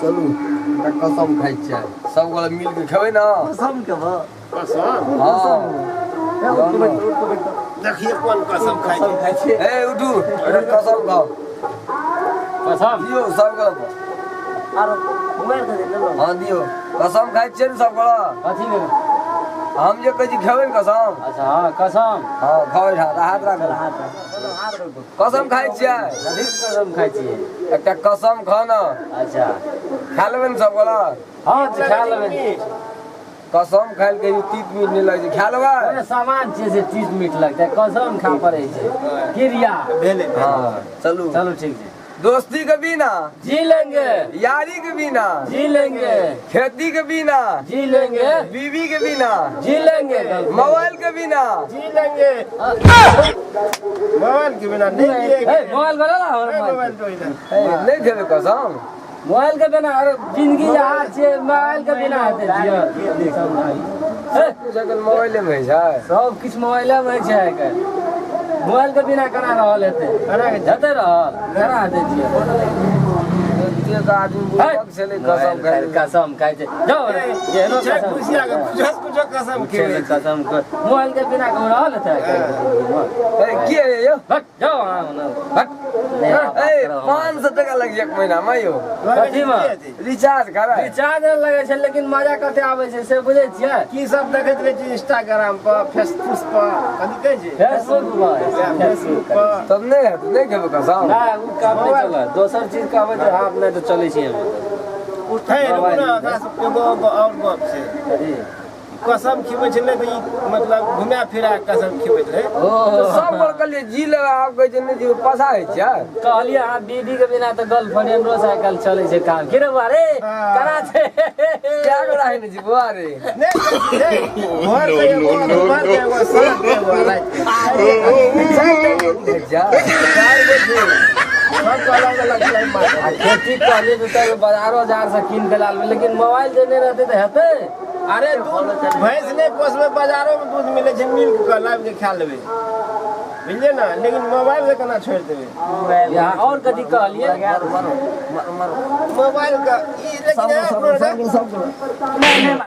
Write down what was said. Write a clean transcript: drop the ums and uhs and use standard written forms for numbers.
चलू कसम खाइ छियै सब गोला मिल के खेबै ना कसम के बा कसम हां देखिए कौन कसम खाइ छै ए उठू अरे कसम खाओ कसम दियो सब गोला आरो मोबाइल दे ले लो हां दियो कसम खाइ छियै न सब गोला कथी में हम जे कहै छी खेबै न कसम अच्छा हां कसम हां खाओ हाथ राख हाथ रखो कसम खाइ छियै कथी कसम खाइ छियै एकटा कसम खा न अच्छा खा लेबै न सब गोला हां तो खा लेबै कसम खाइल के 30 मिनट नहीं लगे खा लेबै अरे सामान छै से 30 मिनट लगतै कसम खा पड़ै छै क्रिया भेले हां चलू चलो ठीक है दोस्ती के बिना जी लेंगे यारी के बिना जी लेंगे खेती के बिना जी लेंगे बीवी के बिना जी लेंगे मोबाइल के बिना जी लेंगे मोबाइल के बिना नहीं जिएगा। मोबाइल बना ना हमारा मोबाइल तो इधर नहीं खेबे कसम मोबाइल के बिना अरे जिंदगी जहाँ छै मोबाइल के बिना हेतै जियो जगल मोबाइले में है सब किछ मोबाइले में छै आइ काल्हि मोबाइल के बिना केना रहल हेतै हेतै रहल केना हेतै जियो का आदमी बुझक से ले कसम खाइ कसम खाइ छै जाओ रे जेनो छे कसम खुशिया के कुछ कसम खेले कसम मोबाइल के बिना कौन रहल हेतै ए की है यो हट जाओ हट ए 500 टका लग एक महीना में यो कथी में रिचार्ज करा रिचार्ज लगे छै लेकिन मजा कते आबै छै से बुझै छियै की सब देखैत रहे छी इंस्टाग्राम पर फेसबुक पर कथी कहै छै फेसबुक फेसबुक पर तब नहीं खेबे कसम नहीं उ काम नहीं चला दोसर चीज कहबै तऽ हाथ नहीं तो चलै छै उठै रुना एगो और गप छै कसम खिबै छै नै त ई मतलब घुमा फिरा कसम खिबैत रहे तो सब बोल कहलिए जी ले आप कहै छै नहीं जी पसा है छै कहलिए हां बीबी के बिना तो गर्लफ्रेंड रो साइकिल चलै छै काम के रे बारे करा छै क्या करा है नहीं जी बुआ रे नै घर पे एगो घर पे एगो साथ एगो रात जा चार बजे सब अलग अलग टाइम मार खेती कहलिए तो बाजारो जार से कीन के लाल लेकिन मोबाइल जे नहीं रहते तो हेतै अरे दूध भैंस नहीं पोसबे बाजारों में दूध मिले छै मिल्क का लाइव के खा लेबे बुझलिए ना लेकिन मोबाइल से केना छोड़ देबे यहाँ और कथी कहलिए मोबाइल का ई लेकिन